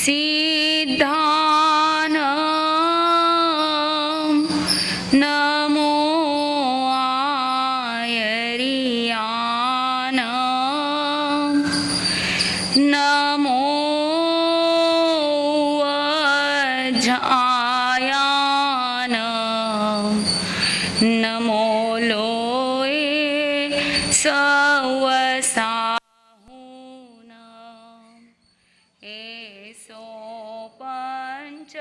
સિદ્ધાનમ નમો આયરિયાનમ નમો વજ્જાયાનમ નમો લોએ સવસાહુનમ એસો પંચ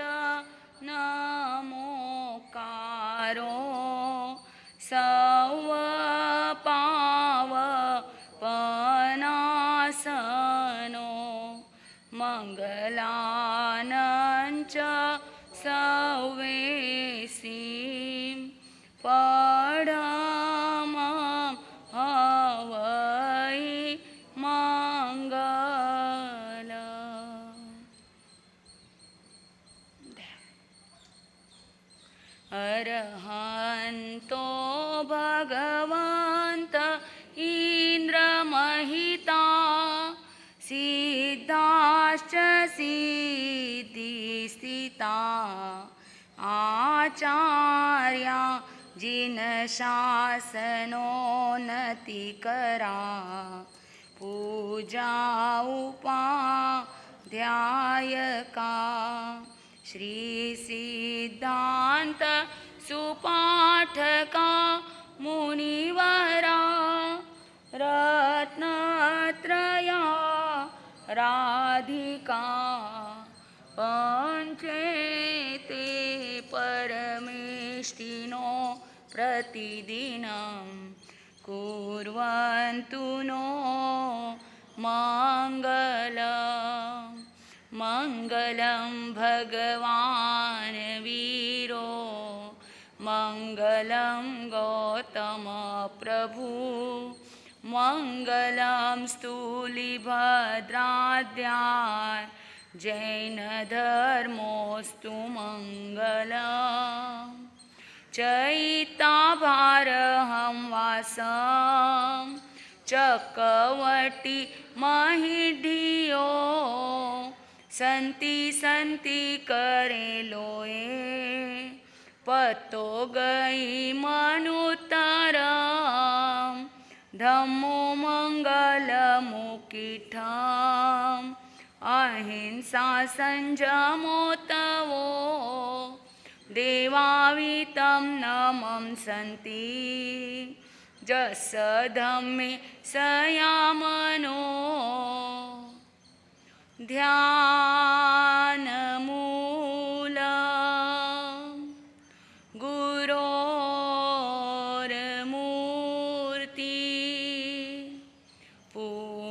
નમોકારો serve પાવપનાસનો મંગલાનંચ સવેસીમ પડમ હવૈ મંગલ. અરહંતો ભગવંત ઇન્દ્રમહિતા સિદ્ધાશ્ચ સિદ્ધિસ્થિતા આચાર્યા જીન શાસનોન્નતિકરા પૂજા ઉપાધ્યાયકા શ્રી સિદ્ધાંત સુપાઠકા મુનિવરા રત્નત્રયા રાધિકા પંચેતે પરમેષ્ટિનો પ્રતિદિનમ કુર્વન્તુ નો મંગલમ. મંગલમ ભગવાન વીરો મંગલમ ગૌતમ પ્રભુ મંગલમ સ્થૂલિભદ્રાદ્યાય જૈન ધર્મોસ્તુ મંગલમ. ચૈતાભારહં વાસં ચકવટી મહિઢિયો સંતિ સંતિ કરેલોએ પતો ગઈ મનુતરમ ધમ્મો મંગલ મુકીઠમ અહિંસા સંજમો તવો દેવાવિતમ નમં સંતિ જસ ધમ્મે સયામનો ધ્યાનમૂલં ગુરોર્મૂર્તિ પૂજામૂલં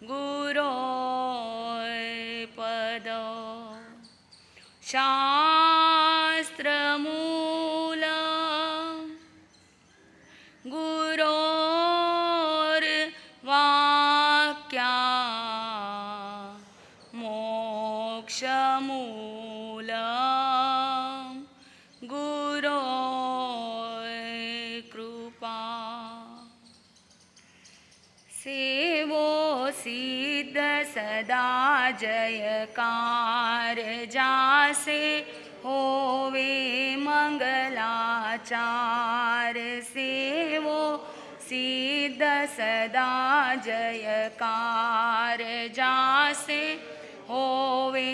ગુરોપદ શાસ્ત્રમૂલં ગુરોર્વાક્યા મોક્ષમૂલં ગુરોકૃપા. સેવો સિદ્ધ સદા જયકાર જાસે હોવે મંગલાચાર સેવો સિદ્ધ સદા જયકાર જાસે હોવે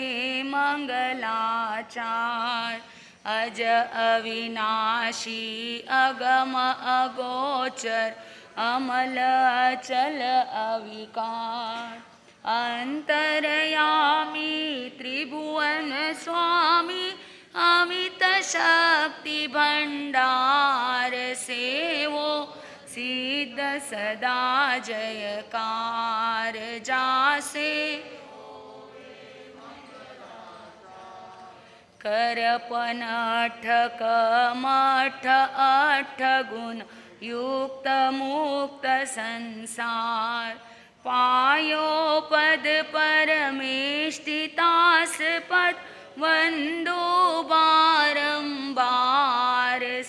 મંગલાચાર અજ અવિનાશી અગમ અગોચર અમલ અચલ અવિકાર અંતરયામી ત્રિભુવન સ્વામી અમિત શક્તિ ભંડાર સેવો સિદ્ધ સદા જયકાર જાસે કરપનઠ કમઠ અઠ ગુણ યુક્ત મુક્ત સંસાર પાયો પદ પરમેષ્ટિતાસ્પદ વંદો બારંબાર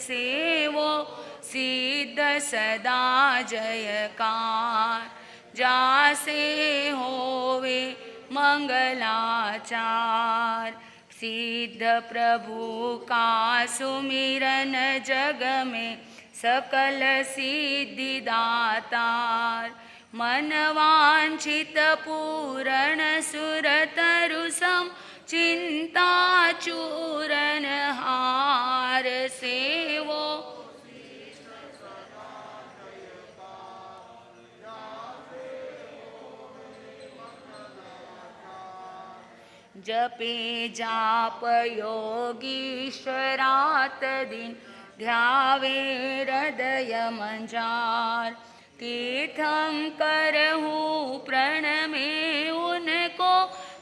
સેવો સિદ્ધ સદા જયકાર जासे होवे मंगलाचार। सिद्ध प्रभु का सुमिरन जग में सकल सिद्धि दातार। मन वांछित पूरण सुरतरु सम चिंता चूरन हार। सेवो जपे जाप योगीश्वरात दिन ध्यावे हृदय मंजार। तीर्थम करहूँ प्रणमे उनको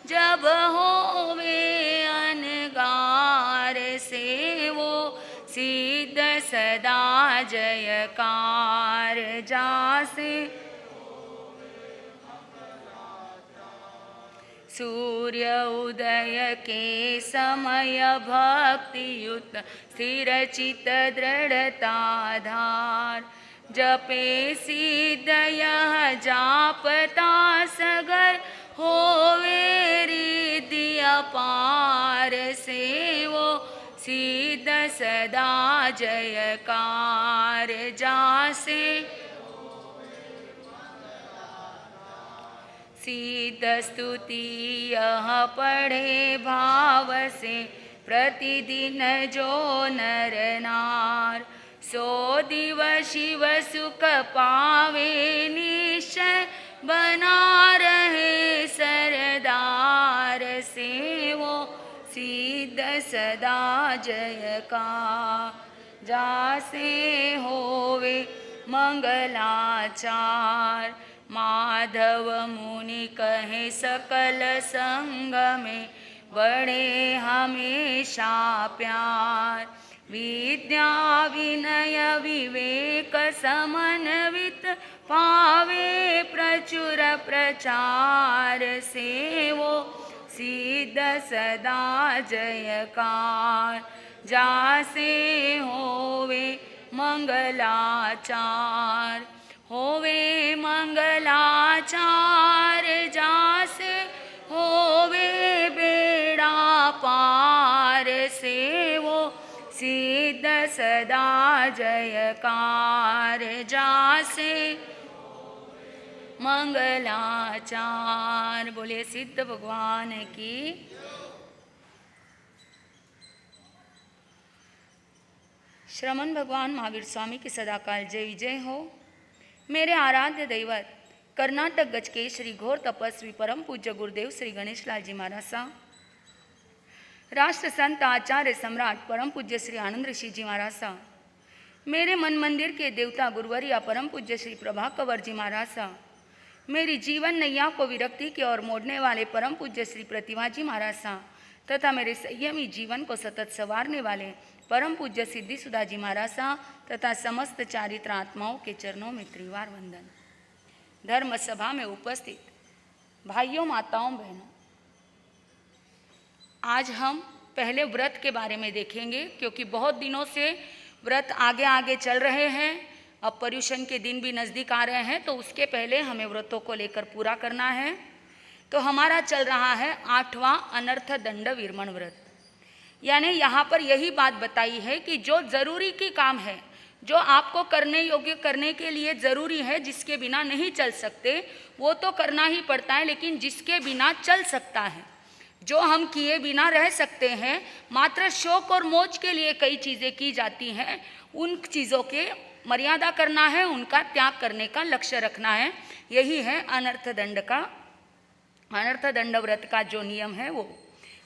जब होवे अनगार। सेवो सिद्ध सदा जयकार। जासे सूर्य उदय के समय भक्तियुक्त स्थिर चित दृढ़ताधार। जपे सिद्ध यह जापता सगर होवे रिद्धि अपार। सेवो सिद्ध सदा जयकार। जासे सिद्ध स्तुति यह पढ़े भाव से प्रतिदिन जो नर नार। सो दिव शिव सुख पावे निश्चय बना रहे सरदार। सेवो सिद्ध सदा जयकार। जासे होवे मंगलाचार। माधव मुनि कहे सकल संग में बड़े हमेशा प्यार। विद्या विनय विवेक समन्वित पावे प्रचुर प्रचार। सेवो सिद्ध सदा जयकार। जासे होवे मंगलाचार। होवे मंगलाचार। जासे होवे बेड़ा पार। सेवो सिद्ध सदा जयकार। जासे मंगलाचार। बोले सिद्ध भगवान की। श्रमण भगवान महावीर स्वामी की सदाकाल जय विजय हो। मेरे आराध्य दैवत कर्नाटक गज के श्री घोर तपस्वी परम पूज्य गुरुदेव श्री गणेश लाल जी महाराज साहब, राष्ट्र संत आचार्य सम्राट परम पूज्य श्री आनंद ऋषि जी महाराज साहब, मेरे मन मंदिर के देवता गुरुवरिया परम पूज्य श्री प्रभा कंवर जी महाराज साहब, मेरी जीवन नैया को विरक्ति की ओर मोड़ने वाले परम पूज्य श्री प्रतिभा जी महाराज साहब तथा मेरे संयमी जीवन को सतत संवारने वाले परम पूज्य सिद्धि सुधा जी महाराज साहब तथा समस्त चारित्र आत्माओं के चरणों में त्रिवार वंदन। धर्म सभा में उपस्थित भाइयों, माताओं, बहनों, आज हम पहले व्रत के बारे में देखेंगे, क्योंकि बहुत दिनों से व्रत आगे आगे चल रहे हैं। अब पर्युषण के दिन भी नज़दीक आ रहे हैं, तो उसके पहले हमें व्रतों को लेकर पूरा करना है। तो हमारा चल रहा है 8वां अनर्थ दंड विरमण व्रत। यानी यहाँ पर यही बात बताई है कि जो ज़रूरी की काम है, जो आपको करने योग्य करने के लिए ज़रूरी है, जिसके बिना नहीं चल सकते, वो तो करना ही पड़ता है। लेकिन जिसके बिना चल सकता है, जो हम किए बिना रह सकते हैं, मात्र शौक और मौज के लिए कई चीज़ें की जाती हैं, उन चीज़ों के मर्यादा करना है, उनका त्याग करने का लक्ष्य रखना है। यही है अनर्थ दंड व्रत का जो नियम है वो।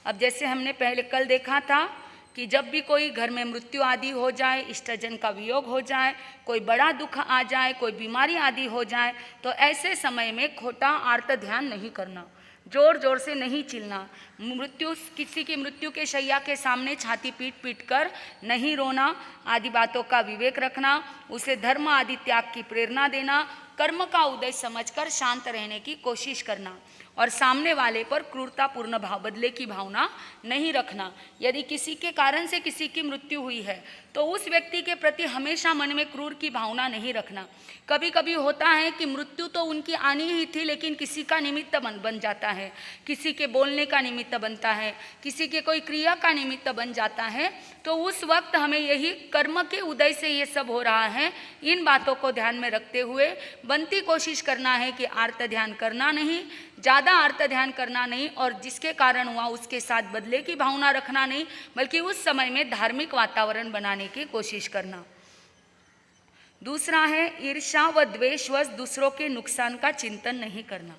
अब जैसे हमने पहले कल देखा था कि जब भी कोई घर में मृत्यु आदि हो जाए, इष्टजन का वियोग हो जाए, कोई बड़ा दुख आ जाए, कोई बीमारी आदि हो जाए, तो ऐसे समय में खोटा आर्त ध्यान नहीं करना, जोर जोर से नहीं चिल्लना, किसी की मृत्यु के शैया के सामने छाती पीट पीट कर नहीं रोना, आदि बातों का विवेक रखना, उसे धर्म आदि त्याग की प्रेरणा देना, कर्म का उदय समझकर शांत रहने की कोशिश करना और सामने वाले पर क्रूरतापूर्ण भाव, बदले की भावना नहीं रखना। यदि किसी के कारण से किसी की मृत्यु हुई है तो उस व्यक्ति के प्रति हमेशा मन में क्रूर की भावना नहीं रखना। कभी कभी होता है कि मृत्यु तो उनकी आनी ही थी, लेकिन किसी का निमित्त बन जाता है, किसी के बोलने का निमित्त बनता है, किसी के कोई क्रिया का निमित्त बन जाता है। तो उस वक्त हमें यही कर्म के उदय से ये सब हो रहा है, इन बातों को ध्यान में रखते हुए बनती कोशिश करना है कि आर्त ध्यान करना नहीं, ज़्यादा आर्त ध्यान करना नहीं, और जिसके कारण हुआ उसके साथ बदले की भावना रखना नहीं, बल्कि उस समय में धार्मिक वातावरण बनाने की कोशिश करना। दूसरा है ईर्ष्या व द्वेषवश दूसरों के नुकसान का चिंतन नहीं करना।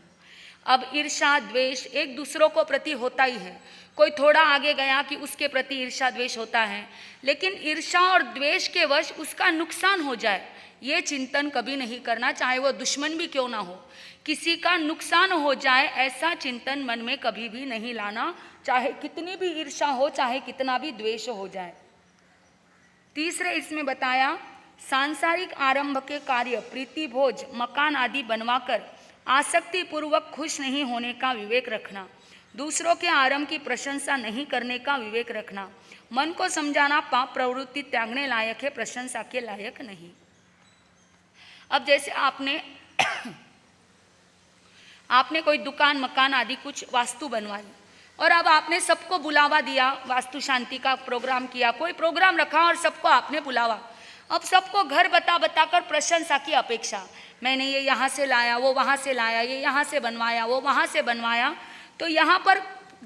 अब ईर्ष्या द्वेष एक दूसरों को प्रति होता ही है, कोई थोड़ा आगे गया कि उसके प्रति ईर्ष्या द्वेष होता है, लेकिन ईर्ष्या और द्वेष के वश उसका नुकसान हो जाए ये चिंतन कभी नहीं करना, चाहे वो दुश्मन भी क्यों ना हो। किसी का नुकसान हो जाए ऐसा चिंतन मन में कभी भी नहीं लाना, चाहे कितनी भी ईर्ष्या हो, चाहे कितना भी द्वेष हो जाए। तीसरे इसमें बताया सांसारिक आरंभ के कार्य प्रीति भोज मकान आदि बनवाकर आसक्ति पूर्वक खुश नहीं होने का विवेक रखना, दूसरों के आरंभ की प्रशंसा नहीं करने का विवेक रखना, मन को समझाना पाप प्रवृत्ति त्यागने लायक है, प्रशंसा के लायक नहीं। अब जैसे आपने कोई दुकान मकान आदि कुछ वास्तु बनवाई और अब आपने सबको बुलावा दिया, वास्तु शांति का प्रोग्राम किया, कोई प्रोग्राम रखा और सबको आपने बुलावा। अब सबको घर बता कर प्रशंसा की अपेक्षा, मैंने ये यहाँ से लाया, वो वहाँ से लाया, ये यहाँ से बनवाया, वो वहाँ से बनवाया। तो यहाँ पर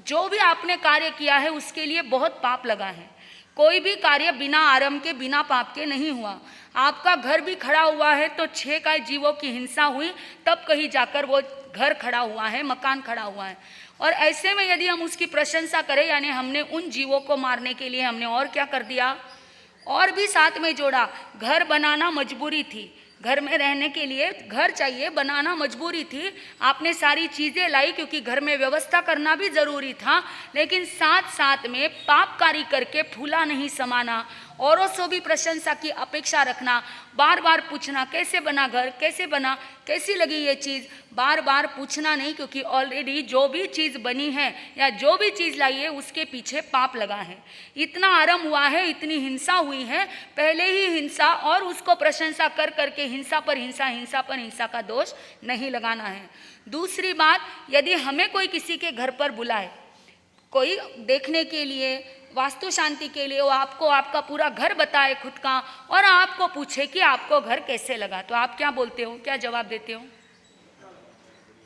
जो भी आपने कार्य किया है उसके लिए बहुत पाप लगा है। कोई भी कार्य बिना आरंभ के बिना पाप के नहीं हुआ। आपका घर भी खड़ा हुआ है तो 6 काय जीवों की हिंसा हुई तब कहीं जाकर वो घर खड़ा हुआ है, मकान खड़ा हुआ है। और ऐसे में यदि हम उसकी प्रशंसा करें, यानी हमने उन जीवों को मारने के लिए हमने और क्या कर दिया, और भी साथ में जोड़ा। घर बनाना मजबूरी थी, घर में रहने के लिए घर चाहिए, बनाना मजबूरी थी। आपने सारी चीज़ें लाई क्योंकि घर में व्यवस्था करना भी ज़रूरी था, लेकिन साथ साथ में पापकारी करके फूला नहीं समाना, औरों से भी प्रशंसा की अपेक्षा रखना, बार बार पूछना कैसे बना घर, कैसे बना, कैसी लगी ये चीज़, बार बार पूछना नहीं, क्योंकि ऑलरेडी जो भी चीज़ बनी है या जो भी चीज़ लाई है उसके पीछे पाप लगा है। इतना आरंभ हुआ है, इतनी हिंसा हुई है, पहले ही हिंसा और उसको प्रशंसा कर करके हिंसा पर हिंसा, हिंसा पर हिंसा का दोष नहीं लगाना है। दूसरी बात, यदि हमें कोई किसी के घर पर बुलाए, कोई देखने के लिए, वास्तु शांति के लिए, वो आपको आपका पूरा घर बताए खुद का और आपको पूछे कि आपको घर कैसे लगा, तो आप क्या बोलते हो, क्या जवाब देते हो?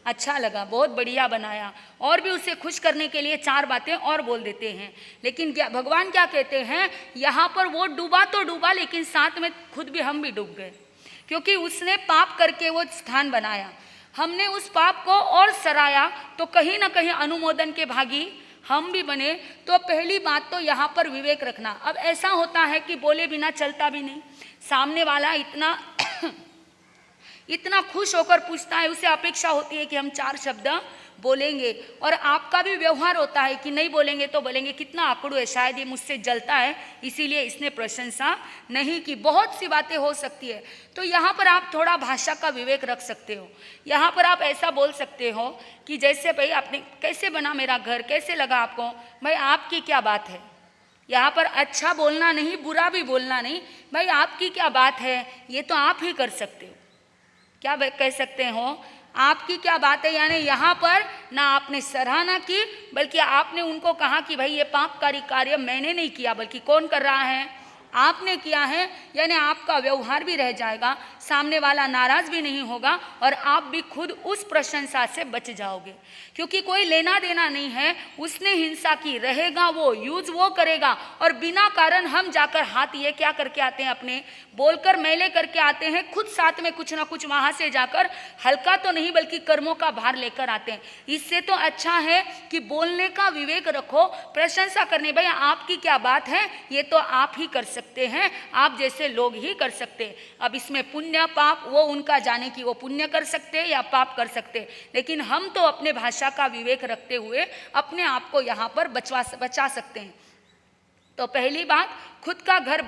अच्छा लगा, बहुत बढ़िया बनाया, और भी उसे खुश करने के लिए 4 बातें और बोल देते हैं। लेकिन क्या भगवान क्या कहते हैं, यहाँ पर वो डूबा तो डूबा, लेकिन साथ में खुद भी हम भी डूब गए, क्योंकि उसने पाप करके वो स्थान बनाया, हमने उस पाप को और सराया, तो कहीं ना कहीं अनुमोदन के भागी हम भी बने। तो पहली बात तो यहाँ पर विवेक रखना। अब ऐसा होता है कि बोले बिना चलता भी नहीं, सामने वाला इतना खुश होकर पूछता है, उसे अपेक्षा होती है कि हम 4 शब्द बोलेंगे, और आपका भी व्यवहार होता है कि नहीं बोलेंगे तो बोलेंगे कितना आकड़ू है, शायद ये मुझसे जलता है इसीलिए इसने प्रशंसा नहीं की। बहुत सी बातें हो सकती है। तो यहाँ पर आप थोड़ा भाषा का विवेक रख सकते हो। यहाँ पर आप ऐसा बोल सकते हो कि जैसे भाई आपने कैसे बना मेरा घर, कैसे लगा आपको, भाई आपकी क्या बात है। यहाँ पर अच्छा बोलना नहीं, बुरा भी बोलना नहीं, भाई आपकी क्या बात है, ये तो आप ही कर सकते हो। क्या कह सकते हो, आपकी क्या बात है, यानी यहाँ पर ना आपने सराहना की, बल्कि आपने उनको कहा कि भाई ये पापकारी कार्य मैंने नहीं किया, बल्कि कौन कर रहा है, आपने किया है। यानी आपका व्यवहार भी रह जाएगा, सामने वाला नाराज भी नहीं होगा, और आप भी खुद उस प्रशंसा से बच जाओगे, क्योंकि कोई लेना देना नहीं है। उसने हिंसा की, रहेगा वो, यूज वो करेगा, और बिना कारण हम जाकर हाथ ये क्या करके आते हैं, अपने बोलकर मैले करके आते हैं, खुद साथ में कुछ ना कुछ वहां से जाकर हल्का तो नहीं बल्कि कर्मों का भार लेकर आते हैं। इससे तो अच्छा है कि बोलने का विवेक रखो, प्रशंसा करने, भाई आपकी क्या बात है, ये तो आप ही कर सकते हैं, आप जैसे लोग ही कर सकते हैं। अब इसमें पुण्य पाप वो उनका जाने की, वो पुण्य कर सकते हैं या पाप कर सकते हैं, लेकिन हम तो अपने भाषा का विवेक रखते हुए अपने आप को यहाँ पर बचा सकते हैं। तो पहली बात, खुद का घर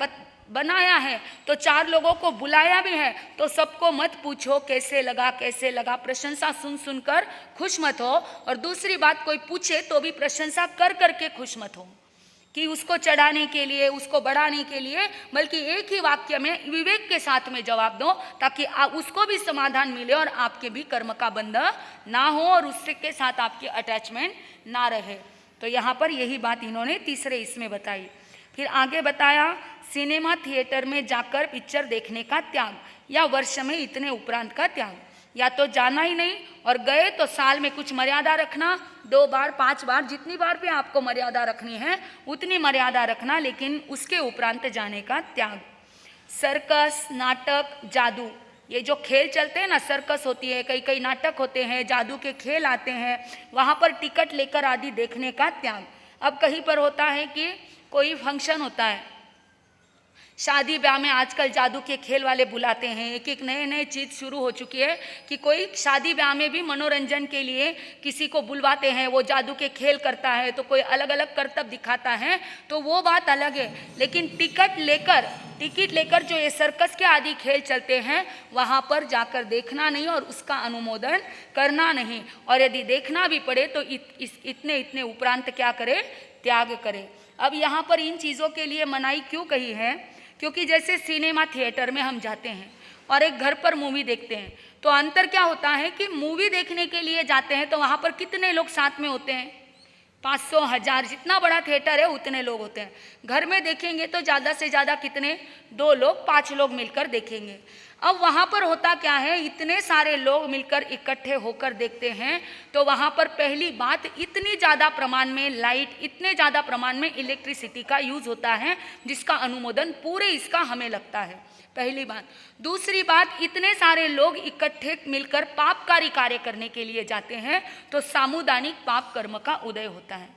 बनाया है तो 4 लोगों को बुलाया भी है, तो सबको मत पूछो कैसे लगा, प्रशंसा सुन सुनकर खुश मत हो। और दूसरी बात, कोई पूछे तो भी प्रशंसा कर करके खुश मत हो कि उसको चढ़ाने के लिए, उसको बढ़ाने के लिए, बल्कि एक ही वाक्य में विवेक के साथ में जवाब दो, ताकि उसको भी समाधान मिले और आपके भी कर्म का बंध ना हो और उससे के साथ आपकी अटैचमेंट ना रहे। तो यहाँ पर यही बात इन्होंने तीसरे इसमें बताई। फिर आगे बताया, सिनेमा थिएटर में जाकर पिक्चर देखने का त्याग या वर्ष में इतने उपरांत का त्याग, या तो जाना ही नहीं और गए तो साल में कुछ मर्यादा रखना, 2 बार 5 बार जितनी बार भी आपको मर्यादा रखनी है उतनी मर्यादा रखना, लेकिन उसके उपरांत जाने का त्याग। सर्कस, नाटक, जादू, ये जो खेल चलते हैं ना, सर्कस होती है, कई कई नाटक होते हैं, जादू के खेल आते हैं, वहाँ पर टिकट लेकर आदि देखने का त्याग। अब कहीं पर होता है कि कोई फंक्शन होता है, शादी ब्याह में आजकल जादू के खेल वाले बुलाते हैं, एक एक नए चीज़ शुरू हो चुकी है कि कोई शादी ब्याह में भी मनोरंजन के लिए किसी को बुलवाते हैं, वो जादू के खेल करता है, तो कोई अलग अलग करतब दिखाता है, तो वो बात अलग है। लेकिन टिकट लेकर जो ये सर्कस के आदि खेल चलते हैं वहाँ पर जाकर देखना नहीं और उसका अनुमोदन करना नहीं, और यदि देखना भी पड़े तो इतने उपरांत क्या करे, त्याग करे। अब यहाँ पर इन चीज़ों के लिए मनाही क्यों कही है, क्योंकि जैसे सिनेमा थिएटर में हम जाते हैं और एक घर पर मूवी देखते हैं, तो अंतर क्या होता है कि मूवी देखने के लिए जाते हैं तो वहाँ पर कितने लोग साथ में होते हैं, 500 1000, जितना बड़ा थिएटर है उतने लोग होते हैं। घर में देखेंगे तो ज़्यादा से ज़्यादा कितने, 2 लोग 5 लोग मिलकर देखेंगे। अब वहाँ पर होता क्या है, इतने सारे लोग मिलकर इकट्ठे होकर देखते हैं, तो वहाँ पर पहली बात, इतनी ज़्यादा प्रमाण में लाइट, इतने ज़्यादा प्रमाण में इलेक्ट्रिसिटी का यूज़ होता है जिसका अनुमोदन पूरे इसका हमें लगता है, पहली बात। दूसरी बात, इतने सारे लोग इकट्ठे मिलकर पापकारी कार्य करने के लिए जाते हैं तो सामुदायिक पाप कर्म का उदय होता है।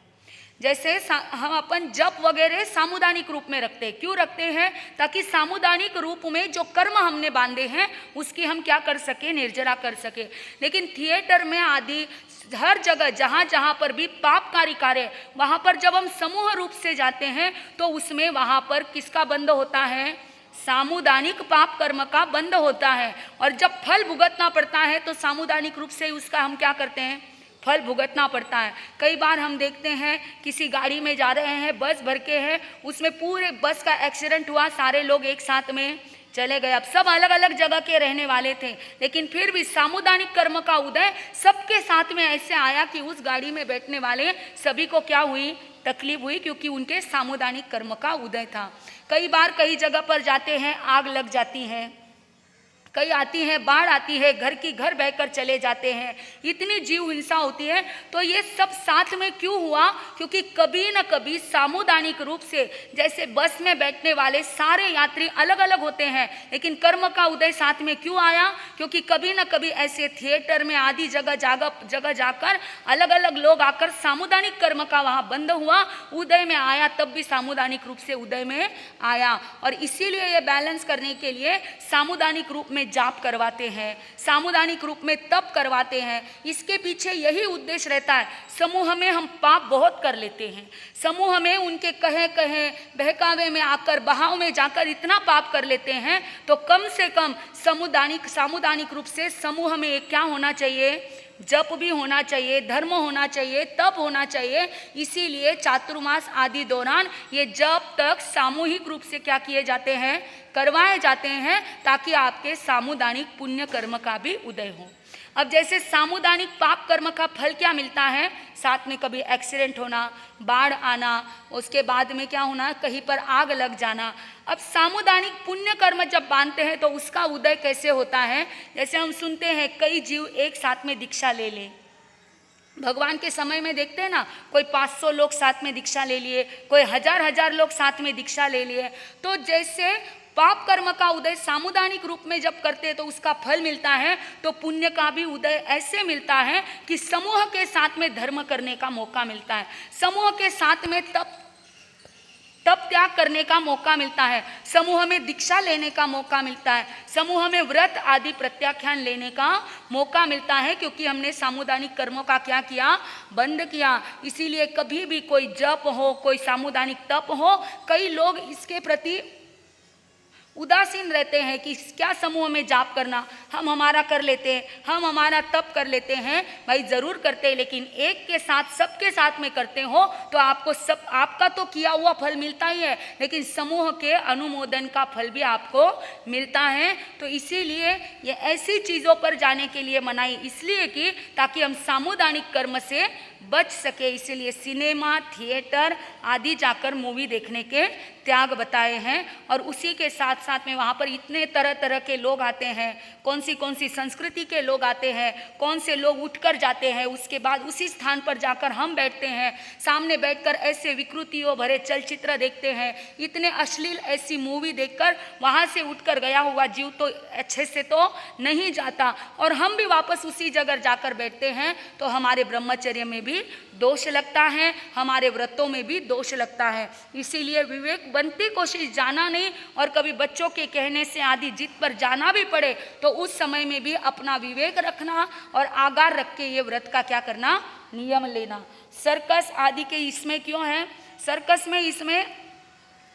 जैसे हम अपन जप वगैरह सामुदायिक रूप में रखते हैं, क्यों रखते हैं, ताकि सामुदायिक रूप में जो कर्म हमने बांधे हैं उसकी हम क्या कर सके, निर्जरा कर सके। लेकिन थिएटर में आदि हर जगह जहाँ जहाँ पर भी पापकारी कार्य, वहाँ पर जब हम समूह रूप से जाते हैं तो उसमें वहाँ पर किसका बंध होता है, सामुदायिक पाप कर्म का बंध होता है। और जब फल भुगतना पड़ता है तो सामुदायिक रूप से उसका हम क्या करते हैं, फल भुगतना पड़ता है। कई बार हम देखते हैं किसी गाड़ी में जा रहे हैं, बस भर के है, उसमें पूरे बस का एक्सीडेंट हुआ, सारे लोग एक साथ में चले गए। अब सब अलग अलग जगह के रहने वाले थे, लेकिन फिर भी सामुदायिक कर्म का उदय सबके साथ में ऐसे आया कि उस गाड़ी में बैठने वाले सभी को क्या हुई, तकलीफ हुई, क्योंकि उनके सामुदायिक कर्म का उदय था। कई बार कई जगह पर जाते हैं, आग लग जाती है, कई आती है, बाढ़ आती है, घर की घर बहकर चले जाते हैं, इतनी जीव हिंसा होती है। तो ये सब साथ में क्यों हुआ, क्योंकि कभी न कभी सामुदायिक रूप से, जैसे बस में बैठने वाले सारे यात्री अलग अलग होते हैं, लेकिन कर्म का उदय साथ में क्यों आया, क्योंकि कभी न कभी ऐसे थिएटर में आदि जगह जाकर अलग अलग लोग आकर सामुदायिक कर्म का वहाँ बंद हुआ, उदय में आया, तब भी सामुदायिक रूप से उदय में आया। और इसीलिए ये बैलेंस करने के लिए सामुदायिक रूप में जाप करवाते हैं, सामुदायिक रूप में तप करवाते हैं। इसके पीछे यही उद्देश्य रहता है। समूह में हम पाप बहुत कर लेते हैं, समूह में उनके कहे बहकावे में आकर, बहाव में जाकर इतना पाप कर लेते हैं, तो कम से कम सामुदायिक रूप से समूह में क्या होना चाहिए, जप भी होना चाहिए, धर्म होना चाहिए, तप होना चाहिए। इसीलिए चातुर्मास आदि दौरान ये जप तक सामूहिक रूप से क्या किए जाते हैं, करवाए जाते हैं, ताकि आपके सामुदायिक पुण्य कर्म का भी उदय हो। अब जैसे सामुदायिक पाप कर्म का फल क्या मिलता है, साथ में कभी एक्सीडेंट होना, बाढ़ आना, उसके बाद में क्या होना, कहीं पर आग लग जाना। अब सामुदायिक पुण्य कर्म जब बांधते हैं तो उसका उदय कैसे होता है, जैसे हम सुनते हैं कई जीव एक साथ में दीक्षा ले ले, भगवान के समय में देखते हैं ना, कोई 500 लोग साथ में दीक्षा ले लिए, कोई हजार लोग साथ में दीक्षा ले लिए। तो जैसे पाप कर्म का उदय सामुदायिक रूप में जब करते हैं तो उसका फल मिलता है, तो पुण्य का भी उदय ऐसे मिलता है कि समूह के साथ में धर्म करने का मौका मिलता है, समूह के साथ में तप त्याग करने का मौका मिलता है, समूह में दीक्षा लेने का मौका मिलता है, समूह में व्रत आदि प्रत्याख्यान लेने का मौका मिलता है, क्योंकि हमने सामुदायिक कर्मों का क्या किया, बंद किया। इसीलिए कभी भी कोई जप हो, कोई सामुदायिक तप हो, कई लोग इसके प्रति उदासीन रहते हैं कि क्या समूह में जाप करना, हम हमारा कर लेते हैं, हम हमारा तप कर लेते हैं। भाई ज़रूर करते हैं, लेकिन एक के साथ सबके साथ में करते हो तो आपको सब आपका तो किया हुआ फल मिलता ही है, लेकिन समूह के अनुमोदन का फल भी आपको मिलता है। तो इसीलिए ये ऐसी चीज़ों पर जाने के लिए मनाही इसलिए कि ताकि हम सामुदायिक कर्म से बच सके। इसीलिए सिनेमा, थिएटर आदि जाकर मूवी देखने के त्याग बताए हैं। और उसी के साथ साथ में वहाँ पर इतने तरह तरह के लोग आते हैं, कौन सी संस्कृति के लोग आते हैं, कौन से लोग उठकर जाते हैं, उसके बाद उसी स्थान पर जाकर हम बैठते हैं, सामने बैठकर ऐसे विकृतियों भरे चलचित्र देखते हैं, इतने अश्लील ऐसी मूवी देखकर वहाँ से उठकर गया हुआ जीव तो अच्छे से तो नहीं जाता, और हम भी वापस उसी जगह जाकर बैठते हैं तो हमारे ब्रह्मचर्य में भी दोष लगता है, हमारे व्रतों में भी दोष लगता है। इसीलिए विवेक बनती कोशिश जाना नहीं, और कभी बच्चों के कहने से आदि जिद पर जाना भी पड़े तो उस समय में भी अपना विवेक रखना और आगार रख के ये व्रत का क्या करना, नियम लेना। सर्कस आदि के इसमें क्यों है, सर्कस में इसमें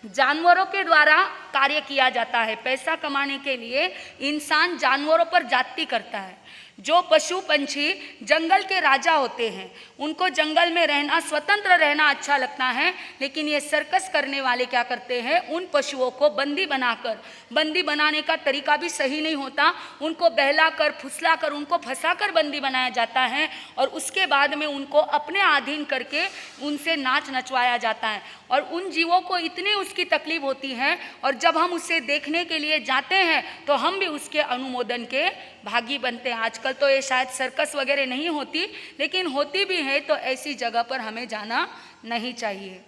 जानवरों के द्वारा कार्य किया जाता है। पैसा कमाने के लिए इंसान जानवरों पर जाति करता है। जो पशु पंछी जंगल के राजा होते हैं उनको जंगल में रहना, स्वतंत्र रहना अच्छा लगता है, लेकिन ये सर्कस करने वाले क्या करते हैं, उन पशुओं को बंदी बनाकर, बंदी बनाने का तरीका भी सही नहीं होता, उनको बहलाकर फुसलाकर उनको फंसाकर बंदी बनाया जाता है और उसके बाद में उनको अपने अधीन करके उनसे नाच नचवाया जाता है। और उन जीवों को इतनी उसकी तकलीफ होती है, और जब हम उसे देखने के लिए जाते हैं तो हम भी उसके अनुमोदन के भागी बनते हैं। आजकल तो ये शायद सर्कस वगैरह नहीं होती, लेकिन होती भी है तो ऐसी जगह पर हमें जाना नहीं चाहिए।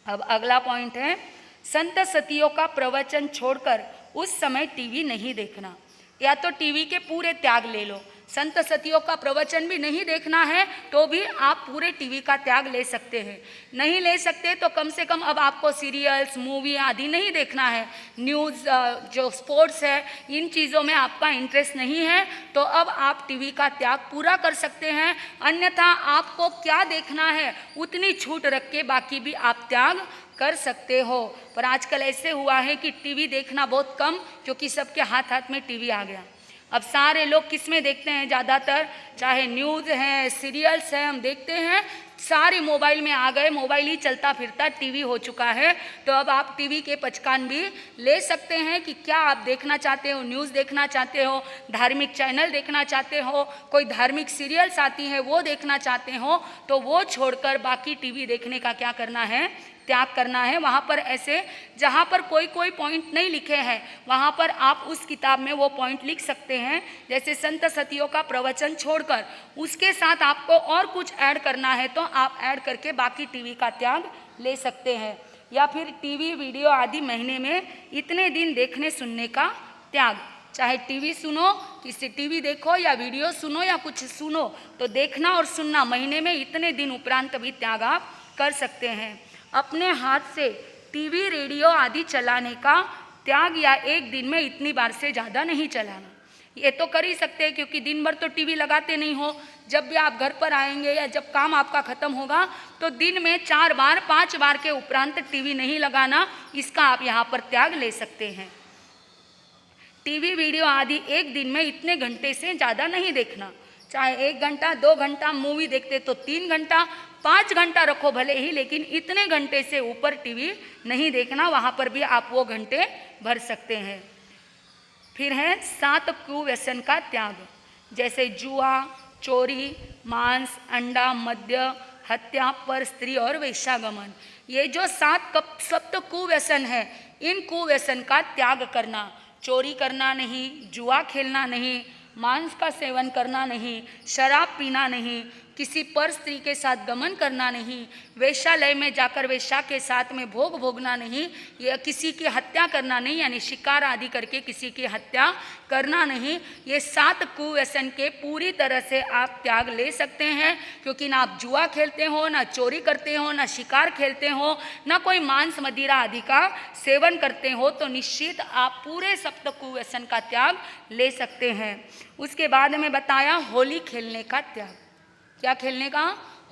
अब अगला पॉइंट है, संत सतियों का प्रवचन छोड़कर उस समय टीवी नहीं देखना। या तो टीवी के पूरे त्याग ले लो, संत सतियों का प्रवचन भी नहीं देखना है तो भी आप पूरे टीवी का त्याग ले सकते हैं। नहीं ले सकते तो कम से कम अब आपको सीरियल्स, मूवी आदि नहीं देखना है, न्यूज़, जो स्पोर्ट्स है, इन चीज़ों में आपका इंटरेस्ट नहीं है तो अब आप टीवी का त्याग पूरा कर सकते हैं। अन्यथा आपको क्या देखना है उतनी छूट रख के बाकी भी आप त्याग कर सकते हो। पर आजकल ऐसे हुआ है कि टीवी देखना बहुत कम, क्योंकि सबके हाथ हाथ में टीवी आ गया। अब सारे लोग किस में देखते हैं, ज़्यादातर चाहे न्यूज़ है, सीरियल्स है, हम देखते हैं सारे मोबाइल में आ गए, मोबाइल ही चलता फिरता टीवी हो चुका है। तो अब आप टीवी के पचकान भी ले सकते हैं कि क्या आप देखना चाहते हो, न्यूज़ देखना चाहते हो, धार्मिक चैनल देखना चाहते हो, कोई धार्मिक सीरियल्स आती हैं वो देखना चाहते हो, तो वो छोड़कर बाकी टीवी देखने का क्या करना है, त्याग करना है। वहाँ पर ऐसे जहाँ पर कोई पॉइंट नहीं लिखे हैं वहाँ पर आप उस किताब में वो पॉइंट लिख सकते हैं। जैसे संत सतियों का प्रवचन छोड़कर उसके साथ आपको और कुछ ऐड करना है तो आप ऐड करके बाकी टीवी का त्याग ले सकते हैं। या फिर टीवी, वीडियो आदि महीने में इतने दिन देखने सुनने का त्याग, चाहे टीवी सुनो, किसी टीवी देखो या वीडियो सुनो या कुछ सुनो, तो देखना और सुनना महीने में इतने दिन उपरांत भी त्याग आप कर सकते हैं। अपने हाथ से टीवी, रेडियो आदि चलाने का त्याग, या एक दिन में इतनी बार से ज़्यादा नहीं चलाना। ये तो कर ही सकते हैं क्योंकि दिन भर तो टीवी लगाते नहीं हो। जब भी आप घर पर आएंगे या जब काम आपका ख़त्म होगा तो दिन में 4 बार 5 बार के उपरांत टीवी नहीं लगाना, इसका आप यहाँ पर त्याग ले सकते हैं। टीवी, वीडियो आदि एक दिन में इतने घंटे से ज़्यादा नहीं देखना, चाहे 1 घंटा 2 घंटा, मूवी देखते तो 3 घंटा 5 घंटा रखो भले ही, लेकिन इतने घंटे से ऊपर टीवी नहीं देखना, वहाँ पर भी आप वो घंटे भर सकते हैं। फिर है 7 कुव्यसन का त्याग, जैसे जुआ, चोरी, मांस, अंडा, मद्य, हत्या, पर स्त्री और वेश्यागमन। ये जो 7 कुव्यसन है, इन कुव्यसन का त्याग करना। चोरी करना नहीं, जुआ खेलना नहीं, मांस का सेवन करना नहीं, शराब पीना नहीं, किसी पर स्त्री के साथ गमन करना नहीं, वेश्यालय में जाकर वेश्या के साथ में भोग भोगना नहीं, या किसी की हत्या करना नहीं, यानी शिकार आदि करके किसी की हत्या करना नहीं। ये 7 कुव्यसन के पूरी तरह से आप त्याग ले सकते हैं, क्योंकि ना आप जुआ खेलते हो, ना चोरी करते हो, ना शिकार खेलते हो, ना कोई मांस मदिरा आदि का सेवन करते हो, तो निश्चित आप पूरे 7 कुव्यसन का त्याग ले सकते हैं। उसके बाद में बताया होली खेलने का त्याग। क्या खेलने का?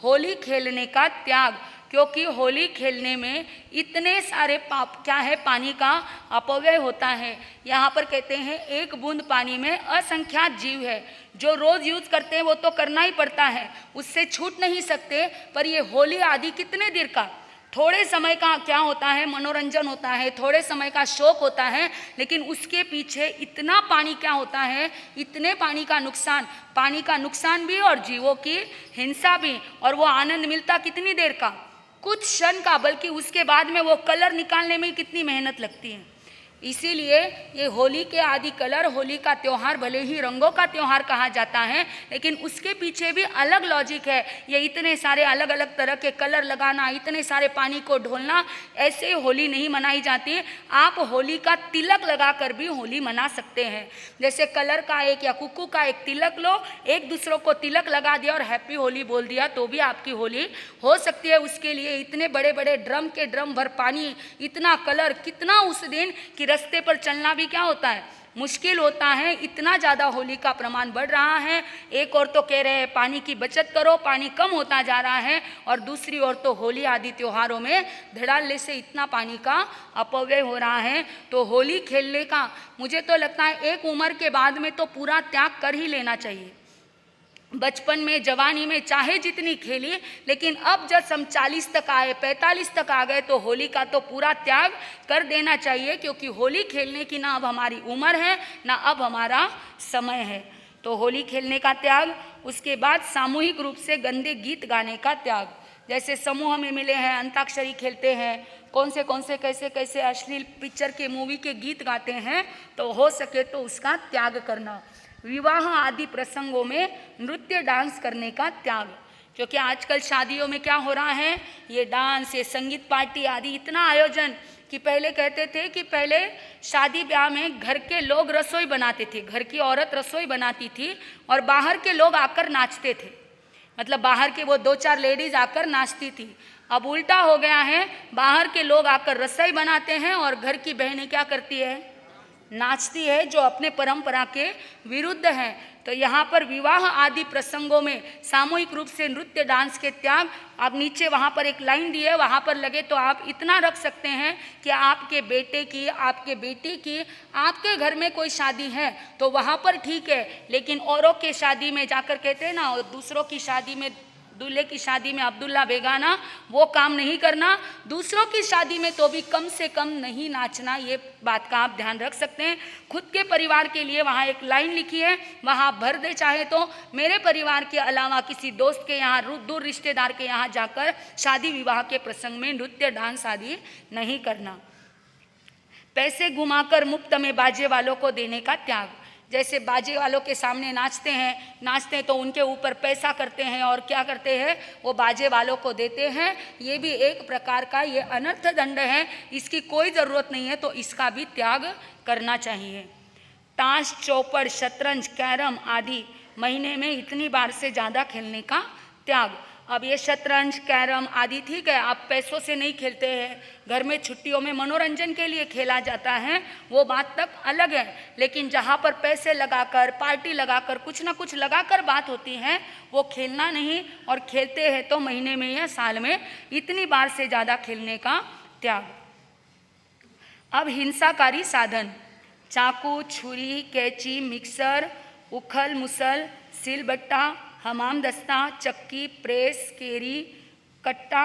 होली खेलने का त्याग। क्योंकि होली खेलने में इतने सारे पाप क्या है, पानी का अपव्यय होता है। यहाँ पर कहते हैं एक बूंद पानी में असंख्यात जीव है, जो रोज यूज करते हैं वो तो करना ही पड़ता है, उससे छूट नहीं सकते। पर ये होली आदि कितने देर का, थोड़े समय का क्या होता है, मनोरंजन होता है, थोड़े समय का शौक होता है, लेकिन उसके पीछे इतना पानी क्या होता है, इतने पानी का नुकसान भी और जीवों की हिंसा भी। और वो आनंद मिलता कितनी देर का, कुछ क्षण का, बल्कि उसके बाद में वो कलर निकालने में कितनी मेहनत लगती है। इसीलिए ये होली के आदि कलर, होली का त्यौहार भले ही रंगों का त्यौहार कहा जाता है, लेकिन उसके पीछे भी अलग लॉजिक है। ये इतने सारे अलग अलग तरह के कलर लगाना, इतने सारे पानी को ढोलना, ऐसे होली नहीं मनाई जाती। आप होली का तिलक लगाकर भी होली मना सकते हैं। जैसे कलर का एक या कुक्कू का एक तिलक लो, एक दूसरों को तिलक लगा दिया और हैप्पी होली बोल दिया, तो भी आपकी होली हो सकती है। उसके लिए इतने बड़े बड़े ड्रम के ड्रम भर पानी, इतना कलर, कितना उस दिन कि रास्ते पर चलना भी क्या होता है, मुश्किल होता है। इतना ज़्यादा होली का प्रमाण बढ़ रहा है। एक और तो कह रहे हैं पानी की बचत करो, पानी कम होता जा रहा है, और दूसरी ओर तो होली आदि त्योहारों में धड़ाल्ले से इतना पानी का अपव्यय हो रहा है। तो होली खेलने का मुझे तो लगता है एक उम्र के बाद में तो पूरा त्याग कर ही लेना चाहिए। बचपन में, जवानी में चाहे जितनी खेली, लेकिन अब जब हम 40 तक आए, 45 तक आ गए, तो होली का तो पूरा त्याग कर देना चाहिए। क्योंकि होली खेलने की ना अब हमारी उम्र है, ना अब हमारा समय है। तो होली खेलने का त्याग, उसके बाद सामूहिक रूप से गंदे गीत गाने का त्याग। जैसे समूह में मिले हैं, अंताक्षरी खेलते हैं, कौन से कैसे कैसे अश्लील पिक्चर के, मूवी के गीत गाते हैं, तो हो सके तो उसका त्याग करना। विवाह आदि प्रसंगों में नृत्य डांस करने का त्याग, क्योंकि आजकल शादियों में क्या हो रहा है, ये डांस, ये संगीत पार्टी आदि इतना आयोजन, कि पहले कहते थे कि पहले शादी ब्याह में घर के लोग रसोई बनाते थे, घर की औरत रसोई बनाती थी और बाहर के लोग आकर नाचते थे, मतलब बाहर के वो 2-4 लेडीज आकर नाचती थी। अब उल्टा हो गया है, बाहर के लोग आकर रसोई बनाते हैं और घर की बहनें क्या करती है, नाचती है, जो अपने परंपरा के विरुद्ध है। तो यहाँ पर विवाह आदि प्रसंगों में सामूहिक रूप से नृत्य डांस के त्याग। आप नीचे वहाँ पर एक लाइन दी है, वहाँ पर लगे तो आप इतना रख सकते हैं कि आपके बेटे की, आपके बेटी की, आपके घर में कोई शादी है तो वहाँ पर ठीक है, लेकिन औरों के शादी में जाकर कहते हैं ना, दूसरों की शादी में, दूल्हे की शादी में अब्दुल्ला बेगाना, वो काम नहीं करना। दूसरों की शादी में तो भी कम से कम नहीं नाचना, ये बात का आप ध्यान रख सकते हैं। खुद के परिवार के लिए वहाँ एक लाइन लिखी है, वहाँ भर दे चाहे तो, मेरे परिवार के अलावा किसी दोस्त के यहाँ, दूर रिश्तेदार के यहाँ जाकर शादी विवाह के प्रसंग में नृत्य डांस आदि नहीं करना। पैसे घुमाकर मुफ्त में बाजे वालों को देने का त्याग। जैसे बाजे वालों के सामने नाचते हैं तो उनके ऊपर पैसा करते हैं और क्या करते हैं, वो बाजे वालों को देते हैं। ये भी एक प्रकार का ये अनर्थ दंड है, इसकी कोई ज़रूरत नहीं है, तो इसका भी त्याग करना चाहिए। ताश, चौपड़, शतरंज, कैरम आदि महीने में इतनी बार से ज़्यादा खेलने का त्याग। अब ये शतरंज, कैरम आदि ठीक है, आप पैसों से नहीं खेलते हैं, घर में छुट्टियों में मनोरंजन के लिए खेला जाता है, वो बात तक अलग है। लेकिन जहाँ पर पैसे लगाकर, पार्टी लगाकर, कुछ ना कुछ लगाकर बात होती है, वो खेलना नहीं। और खेलते हैं तो महीने में या साल में इतनी बार से ज़्यादा खेलने का त्याग। अब हिंसाकारी साधन, चाकू, छुरी, कैंची, मिक्सर, उखल मुसल, सिलबट्टा, हमाम दस्ता, चक्की, प्रेस, केरी, कट्टा,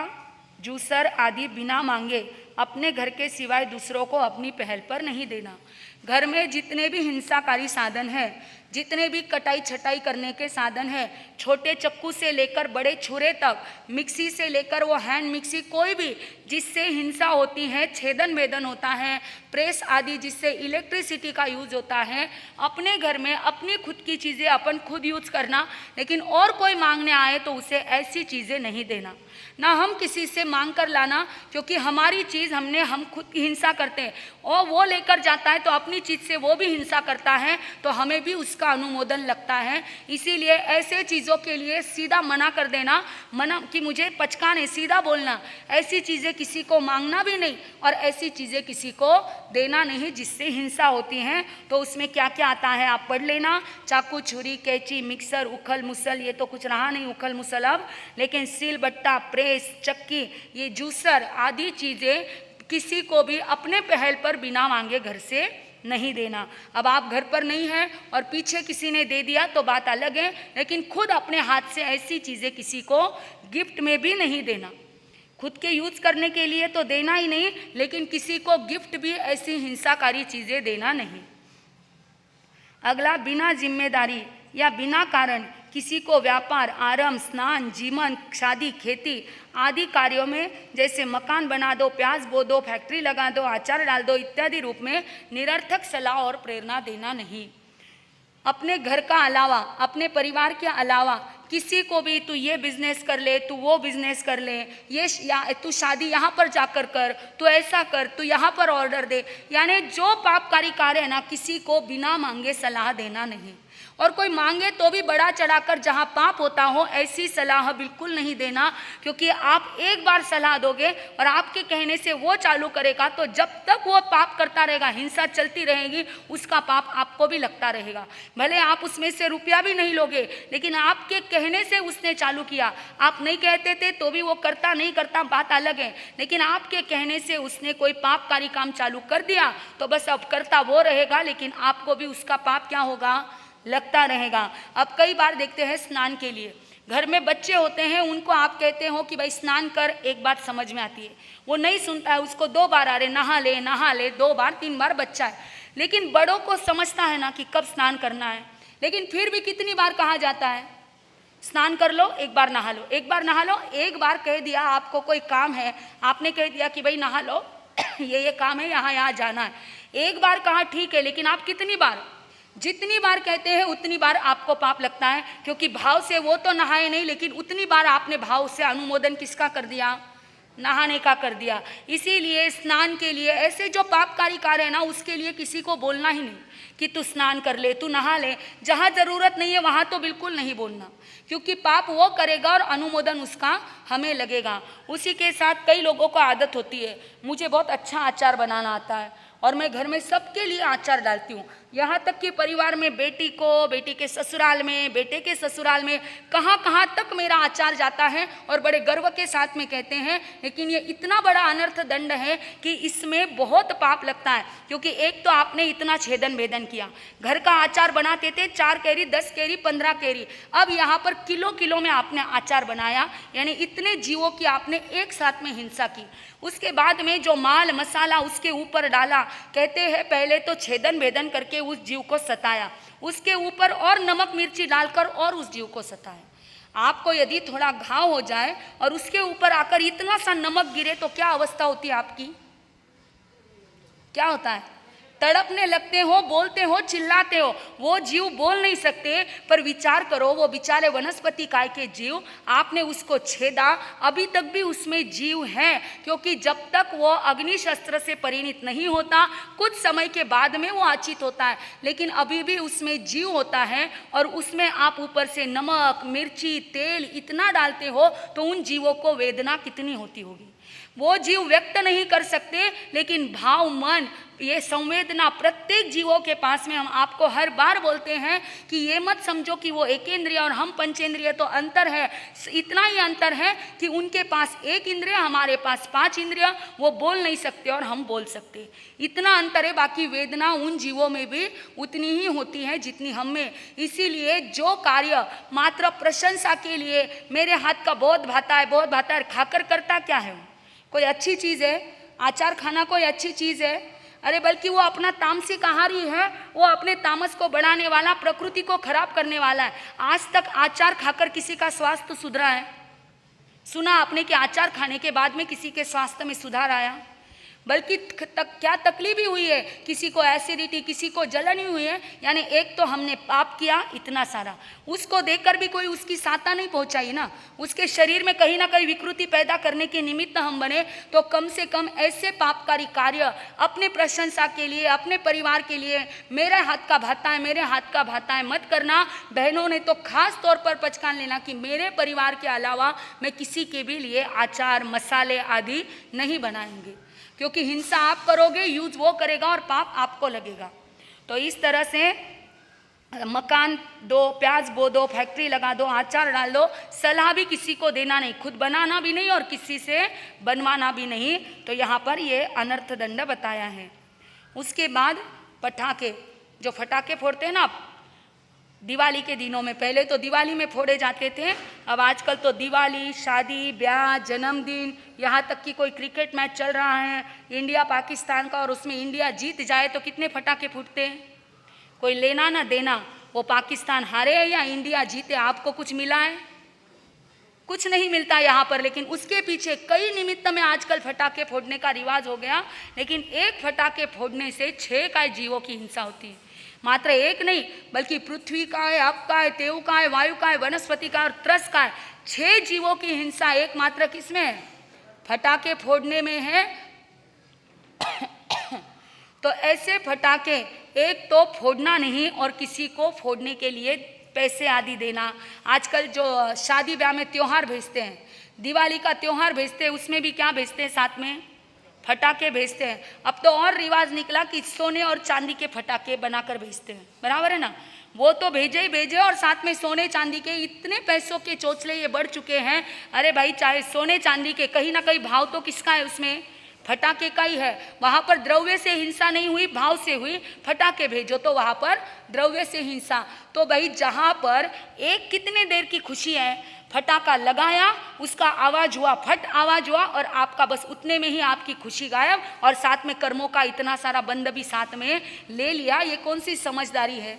जूसर आदि बिना मांगे अपने घर के सिवाय दूसरों को अपनी पहल पर नहीं देना। घर में जितने भी हिंसाकारी साधन हैं, जितने भी कटाई छटाई करने के साधन हैं, छोटे चक्कू से लेकर बड़े छुरे तक, मिक्सी से लेकर वो हैंड मिक्सी, कोई भी जिससे हिंसा होती है, छेदन वेदन होता है, प्रेस आदि जिससे इलेक्ट्रिसिटी का यूज होता है, अपने घर में अपनी खुद की चीज़ें अपन खुद यूज करना। लेकिन और कोई मांगने आए तो उसे ऐसी चीज़ें नहीं देना, ना हम किसी से मांग कर लाना, क्योंकि हमारी चीज़ हम खुद की हिंसा करते हैं और वो लेकर जाता है तो अपनी चीज़ से वो भी हिंसा करता है, तो हमें भी उसका उसका अनुमोदन लगता है। इसीलिए ऐसे चीज़ों के लिए सीधा मना कर देना, मना कि मुझे पचकाने, सीधा बोलना, ऐसी चीज़ें किसी को मांगना भी नहीं और ऐसी चीज़ें किसी को देना नहीं जिससे हिंसा होती है। तो उसमें क्या क्या आता है आप पढ़ लेना, चाकू, छुरी, कैंची, मिक्सर, उखल मुसल, ये तो कुछ रहा नहीं उखल मुसल अब, लेकिन सील बट्टा, प्रेस, चक्की, ये जूसर आदि चीज़ें किसी को भी अपने पहल पर बिना मांगे घर से नहीं देना। अब आप घर पर नहीं हैं और पीछे किसी ने दे दिया तो बात अलग है, लेकिन खुद अपने हाथ से ऐसी चीज़ें किसी को गिफ्ट में भी नहीं देना। खुद के यूज करने के लिए तो देना ही नहीं, लेकिन किसी को गिफ्ट भी ऐसी हिंसाकारी चीज़ें देना नहीं। अगला, बिना जिम्मेदारी या बिना कारण किसी को व्यापार, आराम, स्नान, जीवन, शादी, खेती आदि कार्यों में, जैसे मकान बना दो, प्याज बो दो, फैक्ट्री लगा दो, अचार डाल दो इत्यादि रूप में निरर्थक सलाह और प्रेरणा देना नहीं। अपने घर का अलावा, अपने परिवार के अलावा किसी को भी तू ये बिजनेस कर ले, तू वो बिजनेस कर ले, ये तू शादी यहाँ पर जाकर कर, तू ऐसा कर, तू यहाँ पर ऑर्डर दे, यानी जो पापकारी कार्य है ना, किसी को बिना मांगे सलाह देना नहीं। और कोई मांगे तो भी बढ़ा चढ़ाकर जहाँ पाप होता हो ऐसी सलाह बिल्कुल नहीं देना, क्योंकि आप एक बार सलाह दोगे और आपके कहने से वो चालू करेगा तो जब तक वो पाप करता रहेगा, हिंसा चलती रहेगी, उसका पाप आपको भी लगता रहेगा। भले आप उसमें से रुपया भी नहीं लोगे, लेकिन आपके कहने से उसने चालू किया, आप नहीं कहते थे तो भी वो करता नहीं करता बात अलग है, लेकिन आपके कहने से उसने कोई पापकारी काम चालू कर दिया तो बस अब करता वो रहेगा, लेकिन आपको भी उसका पाप क्या होगा, लगता रहेगा। अब कई बार देखते हैं स्नान के लिए घर में बच्चे होते हैं, उनको आप कहते हो कि भाई स्नान कर, एक बात समझ में आती है, वो नहीं सुनता है, उसको 2 बार अरे नहा ले 2 बार 3 बार बच्चा है, लेकिन बड़ों को समझता है ना कि कब स्नान करना है, लेकिन फिर भी कितनी बार कहा जाता है स्नान कर लो, एक बार नहा लो, एक बार नहा लो। एक बार कह दिया आपको कोई काम है, आपने कह दिया कि भाई नहा लो ये काम है, यहाँ जाना है, एक बार कहा ठीक है, लेकिन आप कितनी बार, जितनी बार कहते हैं उतनी बार आपको पाप लगता है, क्योंकि भाव से वो तो नहाए नहीं, लेकिन उतनी बार आपने भाव से अनुमोदन किसका कर दिया, नहाने का कर दिया। इसीलिए स्नान के लिए ऐसे जो पापकारी कार्य है ना, उसके लिए किसी को बोलना ही नहीं कि तू स्नान कर ले, तू नहा ले, जहाँ जरूरत नहीं है वहाँ तो बिल्कुल नहीं बोलना, क्योंकि पाप वो करेगा और अनुमोदन उसका हमें लगेगा। उसी के साथ कई लोगों को आदत होती है, मुझे बहुत अच्छा अचार बनाना आता है और मैं घर में सबके लिए अचार डालती हूँ, यहाँ तक कि परिवार में बेटी को, बेटी के ससुराल में, बेटे के ससुराल में, कहाँ कहाँ तक मेरा अचार जाता है और बड़े गर्व के साथ में कहते हैं। लेकिन ये इतना बड़ा अनर्थ दंड है कि इसमें बहुत पाप लगता है, क्योंकि एक तो आपने इतना छेदन भेदन किया, घर का अचार बनाते थे 4 कैरी 10 कैरी 15 कैरी, अब यहाँ पर किलो किलो में आपने अचार बनाया, यानी इतने जीवों की आपने एक साथ में हिंसा की। उसके बाद में जो माल मसाला उसके ऊपर डाला, कहते हैं पहले तो छेदन भेदन करके उस जीव को सताया, उसके ऊपर और नमक मिर्ची डालकर और उस जीव को सताया। आपको यदि थोड़ा घाव हो जाए और उसके ऊपर आकर इतना सा नमक गिरे तो क्या अवस्था होती है आपकी, क्या होता है, तड़पने लगते हो, बोलते हो, चिल्लाते हो। वो जीव बोल नहीं सकते, पर विचार करो, वो बेचारे वनस्पति काय के जीव, आपने उसको छेदा, अभी तक भी उसमें जीव है, क्योंकि जब तक वो अग्नि शस्त्र से परिणित नहीं होता, कुछ समय के बाद में वो आचित होता है, लेकिन अभी भी उसमें जीव होता है। और उसमें आप ऊपर से नमक मिर्ची तेल इतना डालते हो तो उन जीवों को वेदना कितनी होती होगी। वो जीव व्यक्त नहीं कर सकते, लेकिन भाव मन ये संवेदना प्रत्येक जीवों के पास में। हम आपको हर बार बोलते हैं कि ये मत समझो कि वो एकेंद्रिय और हम पंचेंद्रिय, तो अंतर है, इतना ही अंतर है कि उनके पास 1 इंद्रिय, हमारे पास 5 इंद्रिय, वो बोल नहीं सकते और हम बोल सकते, इतना अंतर है। बाकी वेदना उन जीवों में भी उतनी ही होती है जितनी हम में। इसीलिए जो कार्य मात्र प्रशंसा के लिए मेरे हाथ का बहुत भाता है, बहुत भाता है, खाकर करता क्या है, कोई अच्छी चीज़ है, आचार खाना कोई अच्छी चीज़ है, अरे बल्कि वो अपना तामसिक आहारी है, वो अपने तामस को बढ़ाने वाला, प्रकृति को खराब करने वाला है। आज तक आचार खाकर किसी का स्वास्थ्य सुधरा है? सुना आपने कि आचार खाने के बाद में किसी के स्वास्थ्य में सुधार आया? बल्कि क्या तकलीफ भी हुई है, किसी को एसिडिटी, किसी को जलन ही हुई है। यानी एक तो हमने पाप किया इतना सारा, उसको देखकर भी कोई उसकी सहायता नहीं पहुंचाई ना, उसके शरीर में कहीं ना कहीं विकृति पैदा करने के निमित्त हम बने। तो कम से कम ऐसे पापकारी कार्य अपने प्रशंसा के लिए, अपने परिवार के लिए, मेरे हाथ का भाता है, मेरे हाथ का भाता है मत करना। बहनों ने तो खास तौर पर पहचान लेना कि मेरे परिवार के अलावा मैं किसी के भी लिए आचार मसाले आदि नहीं बनाएंगे, क्योंकि हिंसा आप करोगे, यूज वो करेगा और पाप आपको लगेगा। तो इस तरह से मकान दो, प्याज बो दो, फैक्ट्री लगा दो, आचार डाल दो, सलाह भी किसी को देना नहीं, खुद बनाना भी नहीं और किसी से बनवाना भी नहीं। तो यहाँ पर ये अनर्थ दंड बताया है। उसके बाद पटाखे, जो फटाके फोड़ते हैं ना आप दिवाली के दिनों में, पहले तो दिवाली में फोड़े जाते थे, अब आजकल तो दिवाली, शादी ब्याह, जन्मदिन, यहाँ तक कि कोई क्रिकेट मैच चल रहा है इंडिया पाकिस्तान का और उसमें इंडिया जीत जाए तो कितने फटाके फूटते हैं। कोई लेना ना देना, वो पाकिस्तान हारे या इंडिया जीते, आपको कुछ मिला है? कुछ नहीं मिलता यहाँ पर। लेकिन उसके पीछे कई निमित्त में आजकल फटाके फोड़ने का रिवाज हो गया। लेकिन एक फटाके फोड़ने से 6 काय जीवों की हिंसा होती है। मात्र एक नहीं, बल्कि पृथ्वी का है, आप का है, तेव का है, वायु का है, वनस्पति का और त्रस का है। 6 जीवों की हिंसा एकमात्र किसमें है? फटाके फोड़ने में है। तो ऐसे फटाके एक तो फोड़ना नहीं और किसी को फोड़ने के लिए पैसे आदि देना। आजकल जो शादी ब्याह में त्योहार भेजते हैं, दिवाली का त्योहार भेजते हैं, उसमें भी क्या भेजते हैं? साथ में फटाके भेजते हैं। अब तो और रिवाज निकला कि सोने और चांदी के फटाके बनाकर भेजते हैं, बराबर है ना। वो तो भेजे ही भेजे और साथ में सोने चांदी के इतने पैसों के चोचले ये बढ़ चुके हैं। अरे भाई, चाहे सोने चांदी के, कहीं ना कहीं भाव तो किसका है उसमें? फटाके का ही है। वहाँ पर द्रव्य से हिंसा नहीं हुई, भाव से हुई। फटाके भेजो तो वहाँ पर द्रव्य से हिंसा। तो भाई जहाँ पर एक कितने देर की खुशी है, फटाका लगाया, उसका आवाज हुआ, फट आवाज हुआ और आपका बस उतने में ही आपकी खुशी गायब, और साथ में कर्मों का इतना सारा बंद भी साथ में ले लिया। ये कौन सी समझदारी है?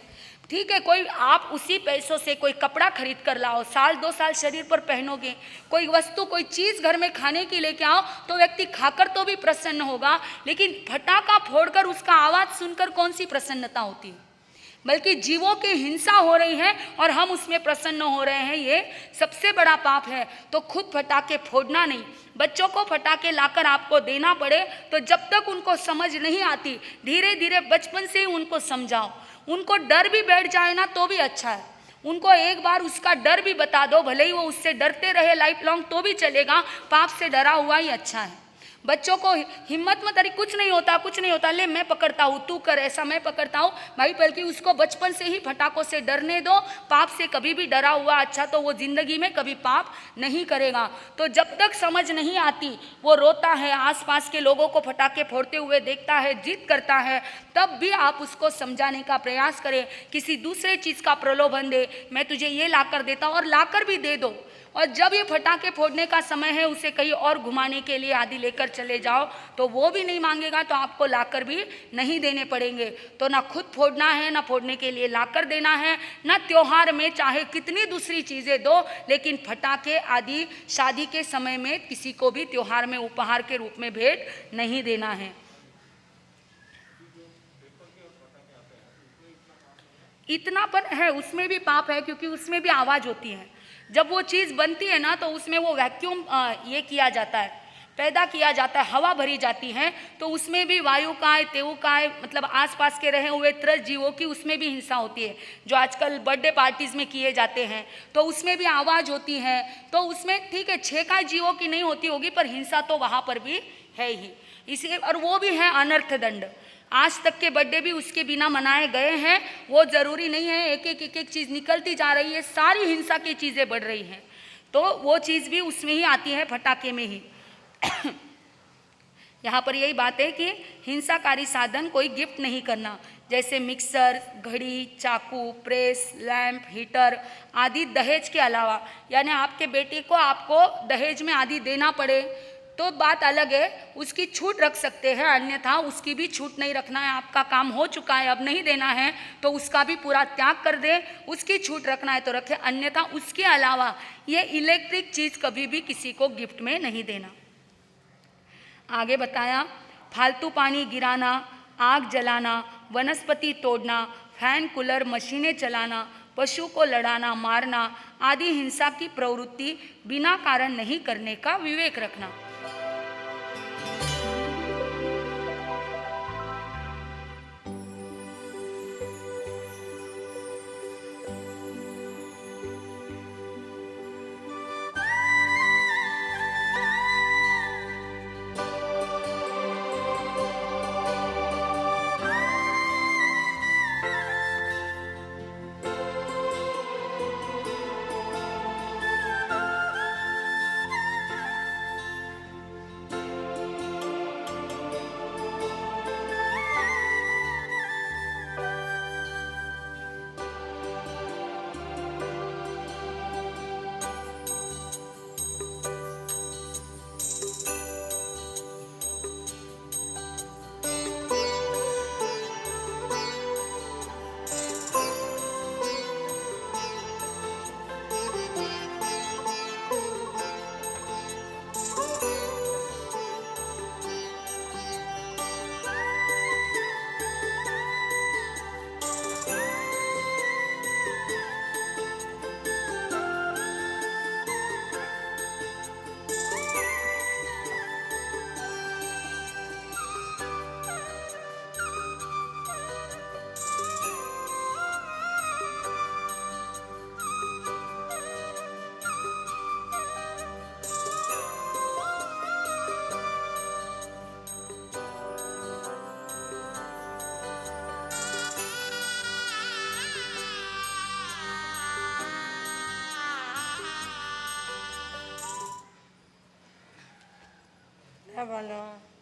ठीक है, कोई आप उसी पैसों से कोई कपड़ा खरीद कर लाओ, 1-2 साल शरीर पर पहनोगे। कोई वस्तु, कोई चीज़ घर में खाने की लेके आओ तो व्यक्ति खाकर तो भी प्रसन्न होगा, लेकिन फटाका फोड़कर उसका आवाज़ सुनकर कौन सी प्रसन्नता होती है? बल्कि जीवों की हिंसा हो रही है और हम उसमें प्रसन्न हो रहे हैं। ये सबसे बड़ा पाप है। तो खुद फटाके फोड़ना नहीं, बच्चों को फटाके लाकर आपको देना पड़े तो जब तक उनको समझ नहीं आती, धीरे धीरे बचपन से ही उनको समझाओ। उनको डर भी बैठ जाए ना तो भी अच्छा है। उनको एक बार उसका डर भी बता दो, भले ही वो उससे डरते रहे लाइफ लॉन्ग तो भी चलेगा, पाप से डरा हुआ ही अच्छा है। बच्चों को हिम्मत मत, अरे कुछ नहीं होता, कुछ नहीं होता, ले मैं पकड़ता हूँ, तू कर, ऐसा मैं पकड़ता हूँ भाई। बल्कि उसको बचपन से ही फटाकों से डरने दो। पाप से कभी भी डरा हुआ अच्छा तो वो जिंदगी में कभी पाप नहीं करेगा। तो जब तक समझ नहीं आती, वो रोता है, आसपास के लोगों को फटाके फोड़ते हुए देखता है, जिद करता है, तब भी आप उसको समझाने का प्रयास करें। किसी दूसरे चीज़ का प्रलोभन दे, मैं तुझे ये लाकर देता हूँ, और लाकर भी दे दो। और जब ये फटाके फोड़ने का समय है, उसे कहीं और घुमाने के लिए आदि लेकर चले जाओ तो वो भी नहीं मांगेगा, तो आपको लाकर भी नहीं देने पड़ेंगे। तो ना खुद फोड़ना है, ना फोड़ने के लिए लाकर देना है, ना त्योहार में चाहे कितनी दूसरी चीज़ें दो, लेकिन फटाके आदि शादी के समय में किसी को भी त्योहार में उपहार के रूप में भेंट नहीं देना है। इतना पर है, उसमें भी पाप है, क्योंकि उसमें भी आवाज़ होती है। जब वो चीज़ बनती है ना तो उसमें वो वैक्यूम ये किया जाता है, पैदा किया जाता है, हवा भरी जाती है, तो उसमें भी वायु का है, तेऊ का है, मतलब आसपास के रहे हुए त्रस्त जीवों की उसमें भी हिंसा होती है। जो आजकल बर्थडे पार्टीज़ में किए जाते हैं तो उसमें भी आवाज़ होती है। तो उसमें ठीक है 6 का जीवों की नहीं होती होगी, पर हिंसा तो वहाँ पर भी है ही। इसलिए, और वो भी है अनर्थ दंड। आज तक के बर्थडे भी उसके बिना मनाए गए हैं। वो जरूरी नहीं है, एक एक चीज़ निकलती जा रही है, सारी हिंसा की चीज़ें बढ़ रही हैं, तो वो चीज़ भी उसमें ही आती है, फटाके में ही। यहाँ पर यही बात है कि हिंसाकारी साधन कोई गिफ्ट नहीं करना, जैसे मिक्सर, घड़ी, चाकू, प्रेस, लैंप, हीटर आदि दहेज के अलावा। यानी आपके बेटे को आपको दहेज में आदि देना पड़े तो बात अलग है, उसकी छूट रख सकते हैं, अन्यथा उसकी भी छूट नहीं रखना है। आपका काम हो चुका है, अब नहीं देना है तो उसका भी पूरा त्याग कर दे। उसकी छूट रखना है तो रखे, अन्यथा उसके अलावा ये इलेक्ट्रिक चीज़ कभी भी किसी को गिफ्ट में नहीं देना। आगे बताया, फालतू पानी गिराना, आग जलाना, वनस्पति तोड़ना, फैन कूलर मशीनें चलाना, पशु को लड़ाना मारना आदि हिंसा की प्रवृत्ति बिना कारण नहीं करने का विवेक रखना। बोलो।